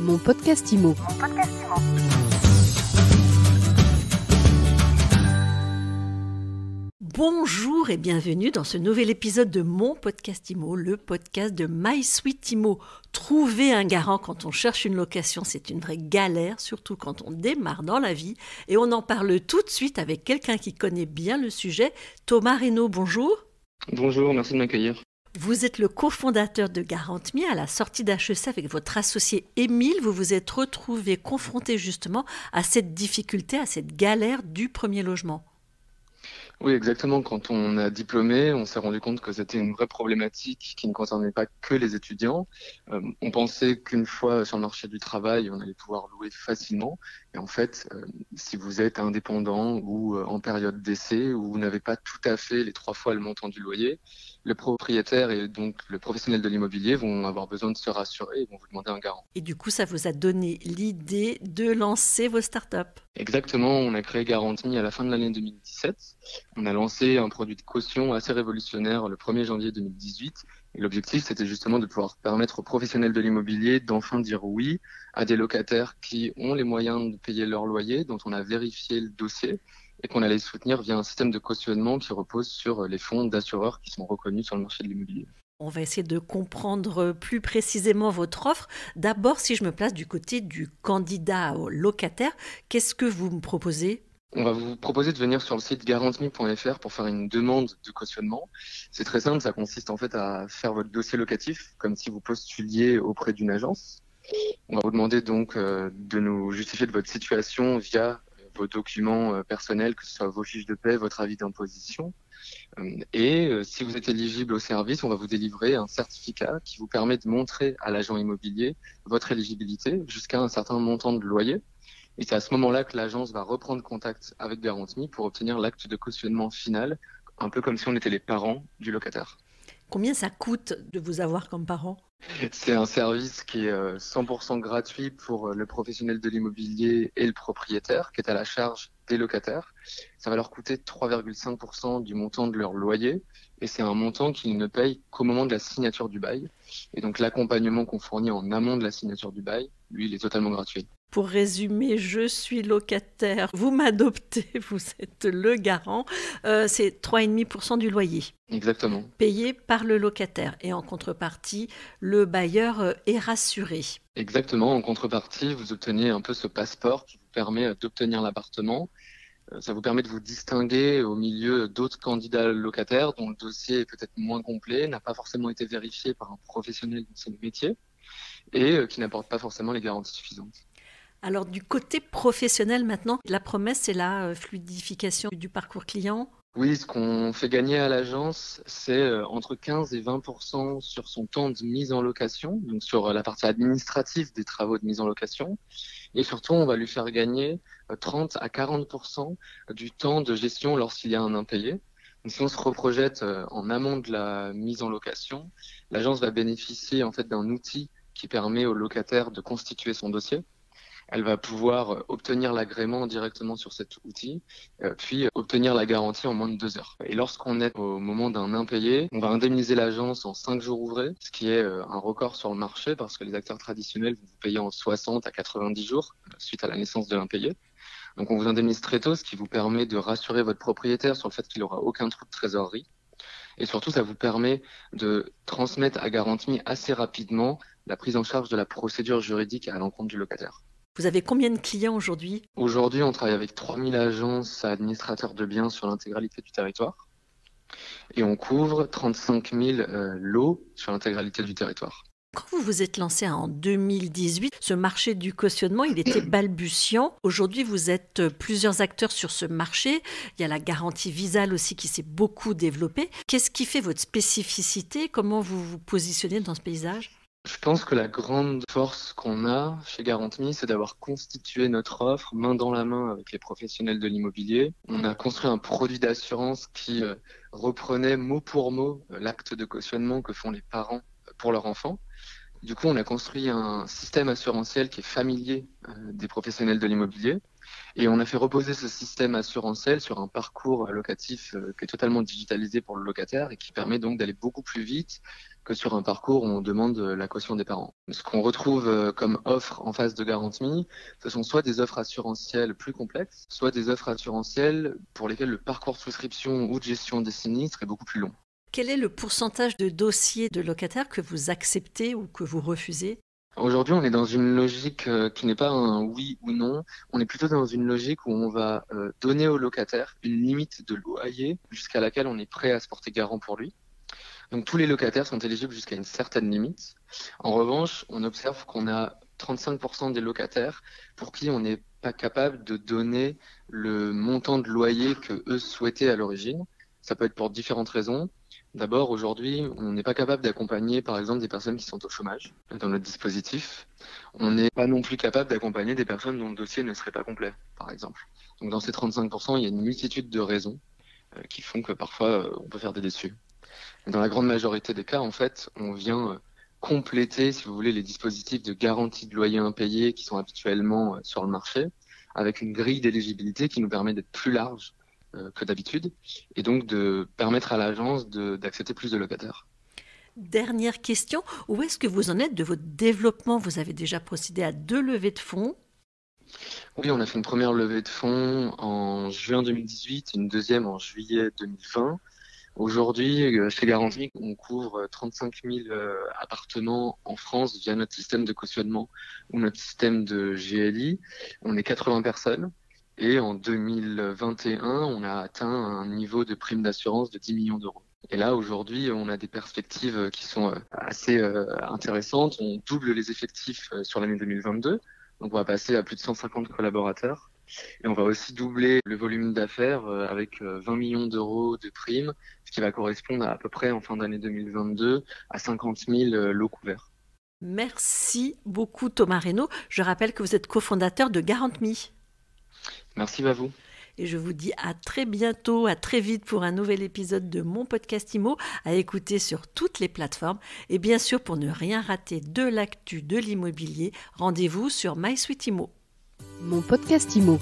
Mon podcast IMO. Bonjour et bienvenue dans ce nouvel épisode de Mon podcast IMO, le podcast de My Sweet IMO. Trouver un garant quand on cherche une location, c'est une vraie galère, surtout quand on démarre dans la vie. Et on en parle tout de suite avec quelqu'un qui connaît bien le sujet, Thomas Reynaud. Bonjour. Bonjour, merci de m'accueillir. Vous êtes le cofondateur de GarantMe. À la sortie d'HEC avec votre associé Émile, vous vous êtes retrouvé confronté justement à cette difficulté, à cette galère du premier logement. Oui, exactement. Quand on a diplômé, on s'est rendu compte que c'était une vraie problématique qui ne concernait pas que les étudiants. On pensait qu'une fois sur le marché du travail, on allait pouvoir louer facilement. Et en fait, si vous êtes indépendant ou en période d'essai, ou vous n'avez pas tout à fait les 3 fois le montant du loyer, le propriétaire et donc le professionnel de l'immobilier vont avoir besoin de se rassurer et vont vous demander un garant. Et du coup, ça vous a donné l'idée de lancer vos startups. Exactement, on a créé GarantMe à la fin de l'année 2017. On a lancé un produit de caution assez révolutionnaire le 1er janvier 2018. Et l'objectif, c'était justement de pouvoir permettre aux professionnels de l'immobilier d'enfin dire oui à des locataires qui ont les moyens de payer leur loyer, dont on a vérifié le dossier et qu'on allait soutenir via un système de cautionnement qui repose sur les fonds d'assureurs qui sont reconnus sur le marché de l'immobilier. On va essayer de comprendre plus précisément votre offre. D'abord, si je me place du côté du candidat au locataire, qu'est-ce que vous me proposez ? On va vous proposer de venir sur le site garantme.fr pour faire une demande de cautionnement. C'est très simple, ça consiste en fait à faire votre dossier locatif comme si vous postuliez auprès d'une agence. On va vous demander donc de nous justifier de votre situation via vos documents personnels, que ce soit vos fiches de paie, votre avis d'imposition. Et si vous êtes éligible au service, on va vous délivrer un certificat qui vous permet de montrer à l'agent immobilier votre éligibilité jusqu'à un certain montant de loyer. Et c'est à ce moment-là que l'agence va reprendre contact avec GarantMe pour obtenir l'acte de cautionnement final, un peu comme si on était les parents du locataire. Combien ça coûte de vous avoir comme parent ? C'est un service qui est 100% gratuit pour le professionnel de l'immobilier et le propriétaire, qui est à la charge des locataires. Ça va leur coûter 3,5% du montant de leur loyer, et c'est un montant qu'ils ne payent qu'au moment de la signature du bail. Et donc l'accompagnement qu'on fournit en amont de la signature du bail, lui, il est totalement gratuit. Pour résumer, je suis locataire, vous m'adoptez, vous êtes le garant, c'est 3,5% du loyer. Exactement. Payé par le locataire. Et en contrepartie, le bailleur est rassuré. Exactement. En contrepartie, vous obtenez un peu ce passeport qui vous permet d'obtenir l'appartement. Ça vous permet de vous distinguer au milieu d'autres candidats locataires dont le dossier est peut-être moins complet, n'a pas forcément été vérifié par un professionnel de ce métier et qui n'apporte pas forcément les garanties suffisantes. Alors du côté professionnel maintenant, la promesse c'est la fluidification du parcours client. Oui, ce qu'on fait gagner à l'agence, c'est entre 15 et 20% sur son temps de mise en location, donc sur la partie administrative des travaux de mise en location. Et surtout, on va lui faire gagner 30 à 40% du temps de gestion lorsqu'il y a un impayé. Donc, si on se reprojette en amont de la mise en location, l'agence va bénéficier en fait d'un outil qui permet au locataire de constituer son dossier. Elle va pouvoir obtenir l'agrément directement sur cet outil, puis obtenir la garantie en moins de 2 heures. Et lorsqu'on est au moment d'un impayé, on va indemniser l'agence en 5 jours ouvrés, ce qui est un record sur le marché parce que les acteurs traditionnels vont vous payer en 60 à 90 jours suite à la naissance de l'impayé. Donc on vous indemnise très tôt, ce qui vous permet de rassurer votre propriétaire sur le fait qu'il n'aura aucun trou de trésorerie. Et surtout, ça vous permet de transmettre à GarantMe assez rapidement la prise en charge de la procédure juridique à l'encontre du locataire. Vous avez combien de clients aujourd'hui ? Aujourd'hui, on travaille avec 3000 agences administrateurs de biens sur l'intégralité du territoire et on couvre 35 000 lots sur l'intégralité du territoire. Quand vous vous êtes lancé en 2018, ce marché du cautionnement, il était balbutiant. Aujourd'hui, vous êtes plusieurs acteurs sur ce marché. Il y a la garantie Visal aussi qui s'est beaucoup développée. Qu'est-ce qui fait votre spécificité ? Comment vous vous positionnez dans ce paysage ? Je pense que la grande force qu'on a chez GarantMe, c'est d'avoir constitué notre offre main dans la main avec les professionnels de l'immobilier. On a construit un produit d'assurance qui reprenait mot pour mot l'acte de cautionnement que font les parents pour leur enfant. Du coup, on a construit un système assurantiel qui est familier des professionnels de l'immobilier. Et on a fait reposer ce système assurantiel sur un parcours locatif qui est totalement digitalisé pour le locataire et qui permet donc d'aller beaucoup plus vite, que sur un parcours où on demande la caution des parents. Ce qu'on retrouve comme offre en face de Garanti, ce sont soit des offres assurantielles plus complexes, soit des offres assurantielles pour lesquelles le parcours de souscription ou de gestion des sinistres est beaucoup plus long. Quel est le pourcentage de dossiers de locataires que vous acceptez ou que vous refusez ? Aujourd'hui, on est dans une logique qui n'est pas un oui ou non. On est plutôt dans une logique où on va donner au locataire une limite de loyer jusqu'à laquelle on est prêt à se porter garant pour lui. Donc tous les locataires sont éligibles jusqu'à une certaine limite. En revanche, on observe qu'on a 35% des locataires pour qui on n'est pas capable de donner le montant de loyer que eux souhaitaient à l'origine. Ça peut être pour différentes raisons. D'abord, aujourd'hui, on n'est pas capable d'accompagner, par exemple, des personnes qui sont au chômage dans notre dispositif. On n'est pas non plus capable d'accompagner des personnes dont le dossier ne serait pas complet, par exemple. Donc, dans ces 35%, il y a une multitude de raisons qui font que parfois, on peut faire des déçus. Dans la grande majorité des cas, en fait, on vient compléter, si vous voulez, les dispositifs de garantie de loyer impayé qui sont habituellement sur le marché, avec une grille d'éligibilité qui nous permet d'être plus large que d'habitude, et donc de permettre à l'agence d'accepter plus de locataires. Dernière question, où est-ce que vous en êtes de votre développement ? Vous avez déjà procédé à 2 levées de fonds. Oui, on a fait une première levée de fonds en juin 2018, une deuxième en juillet 2020. Aujourd'hui, chez Garanti, on couvre 35 000 appartements en France via notre système de cautionnement ou notre système de GLI. On est 80 personnes. Et en 2021, on a atteint un niveau de prime d'assurance de 10 millions d'euros. Et là, aujourd'hui, on a des perspectives qui sont assez intéressantes. On double les effectifs sur l'année 2022. Donc, on va passer à plus de 150 collaborateurs. Et on va aussi doubler le volume d'affaires avec 20 millions d'euros de primes, ce qui va correspondre à peu près en fin d'année 2022 à 50 000 lots couverts. Merci beaucoup Thomas Reynaud. Je rappelle que vous êtes cofondateur de Garant.me. Merci à vous. Et je vous dis à très bientôt, à très vite pour un nouvel épisode de mon podcast IMO à écouter sur toutes les plateformes. Et bien sûr, pour ne rien rater de l'actu de l'immobilier, rendez-vous sur MySuite IMO. Mon podcast IMO.